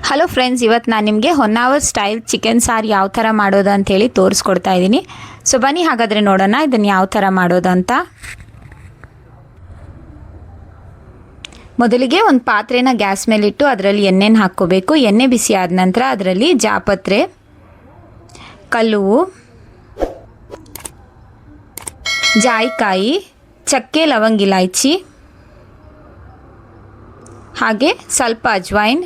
Hello friends, ಇವತ್ತು ನಾನು ನಿಮಗೆ ಹೊನ್ನಾವರ್ ಸ್ಟೈಲ್ ಚಿಕನ್ ಸಾರು ಯಾವ ಥರ ಮಾಡೋದು ಅಂಥೇಳಿ ತೋರಿಸ್ಕೊಡ್ತಾ ಇದ್ದೀನಿ. ಸೊ ಬನ್ನಿ ಹಾಗಾದರೆ ನೋಡೋಣ ಇದನ್ನು ಯಾವ ಥರ ಮಾಡೋದು ಅಂತ. ಮೊದಲಿಗೆ ಒಂದು ಪಾತ್ರೆನ ಗ್ಯಾಸ್ ಮೇಲಿಟ್ಟು ಅದರಲ್ಲಿ ಎಣ್ಣೆನ ಹಾಕ್ಕೋಬೇಕು. ಎಣ್ಣೆ ಬಿಸಿ ಆದ ನಂತರ ಅದರಲ್ಲಿ ಜಾಪತ್ರೆ, ಕಲ್ಲುವು, ಜಾಯಿಕಾಯಿ, ಚಕ್ಕೆ, ಲವಂಗ, ಇಲಾಯ್ಚಿ, ಹಾಗೆ ಸ್ವಲ್ಪ ಅಜ್ವೈನ್,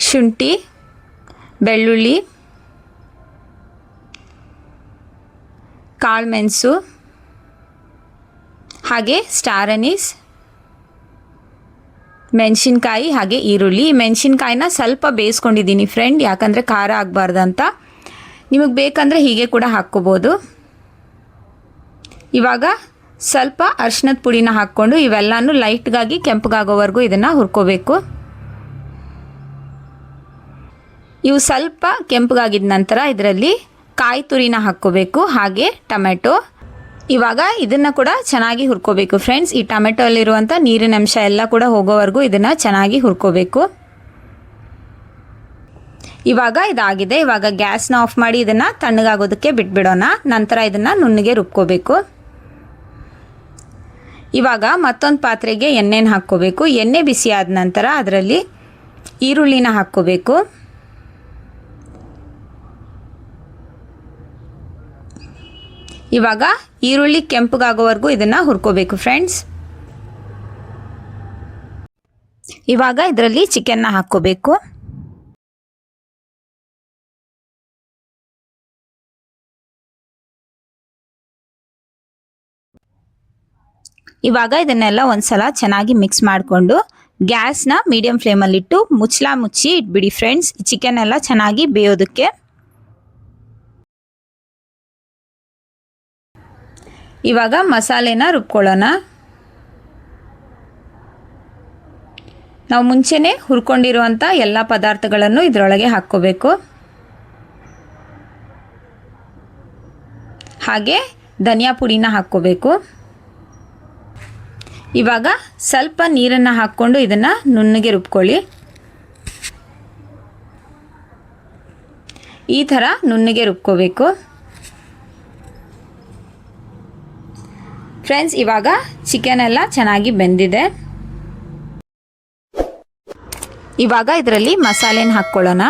ಶುಂಠಿ, ಬೆಳ್ಳುಳ್ಳಿ, ಕಾಳುಮೆಣಸು, ಹಾಗೆ ಸ್ಟಾರ್ ಅನೀಸ್, ಮೆಣಸಿನ್ಕಾಯಿ, ಹಾಗೆ ಈರುಳ್ಳಿ. ಮೆಣಸಿನ್ಕಾಯಿನ ಸ್ವಲ್ಪ ಬೇಯಿಸ್ಕೊಂಡಿದ್ದೀನಿ ಫ್ರೆಂಡ್, ಯಾಕಂದರೆ ಖಾರ ಆಗಬಾರ್ದಂತ. ನಿಮಗೆ ಬೇಕಂದರೆ ಹೀಗೆ ಕೂಡ ಹಾಕ್ಕೋಬೋದು. ಇವಾಗ ಸ್ವಲ್ಪ ಅರಿಶಿನದ ಪುಡಿನ ಹಾಕ್ಕೊಂಡು ಇವೆಲ್ಲನೂ ಲೈಟ್ಗಾಗಿ ಕೆಂಪಗಾಗೋವರೆಗೂ ಇದನ್ನು ಹುರ್ಕೋಬೇಕು. ಇವು ಸ್ವಲ್ಪ ಕೆಂಪಗಾಗಿದ ನಂತರ ಇದರಲ್ಲಿ ಕಾಯಿ ತುರಿನ ಹಾಕ್ಕೋಬೇಕು, ಹಾಗೆ ಟೊಮೆಟೊ. ಇವಾಗ ಇದನ್ನು ಕೂಡ ಚೆನ್ನಾಗಿ ಹುರ್ಕೋಬೇಕು ಫ್ರೆಂಡ್ಸ್. ಈ ಟೊಮೆಟೊಲ್ಲಿರುವಂಥ ನೀರಿನ ಅಂಶ ಎಲ್ಲ ಕೂಡ ಹೋಗೋವರೆಗೂ ಇದನ್ನು ಚೆನ್ನಾಗಿ ಹುರ್ಕೋಬೇಕು. ಇವಾಗ ಇದಾಗಿದೆ. ಇವಾಗ ಗ್ಯಾಸ್ನ ಆಫ್ ಮಾಡಿ ಇದನ್ನು ತಣ್ಣಗಾಗೋದಕ್ಕೆ ಬಿಟ್ಬಿಡೋಣ. ನಂತರ ಇದನ್ನು ನುಣ್ಣಗೆ ರುಬ್ಕೋಬೇಕು. ಇವಾಗ ಮತ್ತೊಂದು ಪಾತ್ರೆಗೆ ಎಣ್ಣೆನ ಹಾಕ್ಕೋಬೇಕು. ಎಣ್ಣೆ ಬಿಸಿ ಆದ ನಂತರ ಅದರಲ್ಲಿ ಈರುಳ್ಳಿನ ಹಾಕ್ಕೋಬೇಕು. ಇವಾಗ ಈರುಳ್ಳಿ ಕೆಂಪಗಾಗೋವರೆಗೂ ಇದನ್ನು ಹುರ್ಕೋಬೇಕು ಫ್ರೆಂಡ್ಸ್. ಇವಾಗ ಇದರಲ್ಲಿ ಚಿಕನ್ನ ಹಾಕ್ಕೋಬೇಕು. ಇವಾಗ ಇದನ್ನೆಲ್ಲ ಒಂದ್ಸಲ ಚೆನ್ನಾಗಿ ಮಿಕ್ಸ್ ಮಾಡಿಕೊಂಡು ಗ್ಯಾಸ್ನ ಮೀಡಿಯಂ ಫ್ಲೇಮಲ್ಲಿಟ್ಟು ಮುಚ್ಚಿ ಇಟ್ಬಿಡಿ ಫ್ರೆಂಡ್ಸ್, ಚಿಕನ್ ಎಲ್ಲ ಚೆನ್ನಾಗಿ ಬೇಯೋದಕ್ಕೆ. ಇವಾಗ ಮಸಾಲೆನ ರುಬ್ಕೊಳ್ಳೋಣ. ನಾವು ಮುಂಚೆನೇ ಹುರ್ಕೊಂಡಿರುವಂಥ ಎಲ್ಲ ಪದಾರ್ಥಗಳನ್ನು ಇದರೊಳಗೆ ಹಾಕ್ಕೋಬೇಕು. ಹಾಗೆ ಧನಿಯಾ ಪುಡಿನ ಹಾಕ್ಕೋಬೇಕು. ಇವಾಗ ಸ್ವಲ್ಪ ನೀರನ್ನು ಹಾಕ್ಕೊಂಡು ಇದನ್ನು ನುಣ್ಣಗೆ ರುಬ್ಕೊಳ್ಳಿ. ಈ ಥರ ನುಣ್ಣಗೆ ರುಬ್ಕೋಬೇಕು ಫ್ರೆಂಡ್ಸ್. ಇವಾಗ ಚಿಕನ್ ಎಲ್ಲ ಚೆನ್ನಾಗಿ ಬೆಂದಿದೆ. ಇವಾಗ ಇದರಲ್ಲಿ ಮಸಾಲೆನ ಹಾಕ್ಕೊಳ್ಳೋಣ.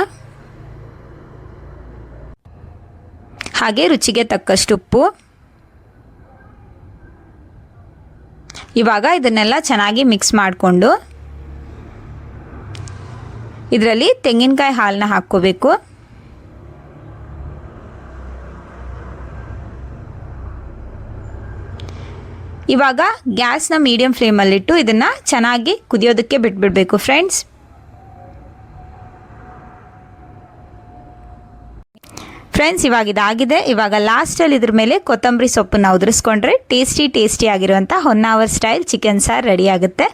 ಹಾಗೆ ರುಚಿಗೆ ತಕ್ಕಷ್ಟು ಉಪ್ಪು. ಇವಾಗ ಇದನ್ನೆಲ್ಲ ಚೆನ್ನಾಗಿ ಮಿಕ್ಸ್ ಮಾಡಿಕೊಂಡು ಇದರಲ್ಲಿ ತೆಂಗಿನಕಾಯಿ ಹಾಲನ್ನ ಹಾಕ್ಕೋಬೇಕು. ಇವಾಗ ಗ್ಯಾಸ್ನ ಮೀಡಿಯಂ ಫ್ಲೇಮಲ್ಲಿಟ್ಟು ಇದನ್ನು ಚೆನ್ನಾಗಿ ಕುದಿಯೋದಕ್ಕೆ ಬಿಟ್ಬಿಡಬೇಕು ಫ್ರೆಂಡ್ಸ್. ಇವಾಗ ಇದಾಗಿದೆ. ಇವಾಗ ಲಾಸ್ಟಲ್ಲಿ ಇದ್ರ ಮೇಲೆ ಕೊತ್ತಂಬರಿ ಸೊಪ್ಪನ್ನು ಉದುರಿಸ್ಕೊಂಡ್ರೆ ಟೇಸ್ಟಿ ಆಗಿರುವಂಥ ಹೊನ್ನಾವರ್ ಸ್ಟೈಲ್ ಚಿಕನ್ ಸಾರು ರೆಡಿ ಆಗುತ್ತೆ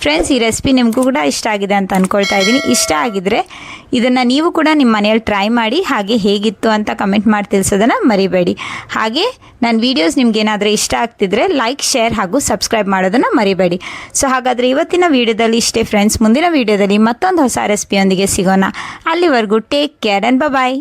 ಫ್ರೆಂಡ್ಸ್. ಈ ರೆಸಿಪಿ ನಿಮಗೂ ಕೂಡ ಇಷ್ಟ ಆಗಿದೆ ಅಂತ ಅಂದ್ಕೊಳ್ತಾ ಇದ್ದೀನಿ. ಇಷ್ಟ ಆಗಿದ್ರೆ ಇದನ್ನು ನೀವು ಕೂಡ ನಿಮ್ಮ ಮನೆಯಲ್ಲಿ ಟ್ರೈ ಮಾಡಿ, ಹಾಗೆ ಹೇಗಿತ್ತು ಅಂತ ಕಮೆಂಟ್ ಮಾಡಿ ತಿಳಿಸೋದನ್ನು ಮರಿಬೇಡಿ. ಹಾಗೆ ನನ್ನ ವೀಡಿಯೋಸ್ ನಿಮ್ಗೇನಾದರೂ ಇಷ್ಟ ಆಗ್ತಿದ್ರೆ ಲೈಕ್, ಶೇರ್ ಹಾಗೂ ಸಬ್ಸ್ಕ್ರೈಬ್ ಮಾಡೋದನ್ನು ಮರಿಬೇಡಿ. ಸೊ ಹಾಗಾದರೆ ಇವತ್ತಿನ ವೀಡಿಯೋದಲ್ಲಿ ಇಷ್ಟೇ ಫ್ರೆಂಡ್ಸ್. ಮುಂದಿನ ವೀಡಿಯೋದಲ್ಲಿ ಮತ್ತೊಂದು ಹೊಸ ರೆಸಿಪಿಯೊಂದಿಗೆ ಸಿಗೋಣ. ಅಲ್ಲಿವರೆಗೂ ಟೇಕ್ ಕೇರ್ ಆ್ಯಂಡ್ ಬಾಯ್.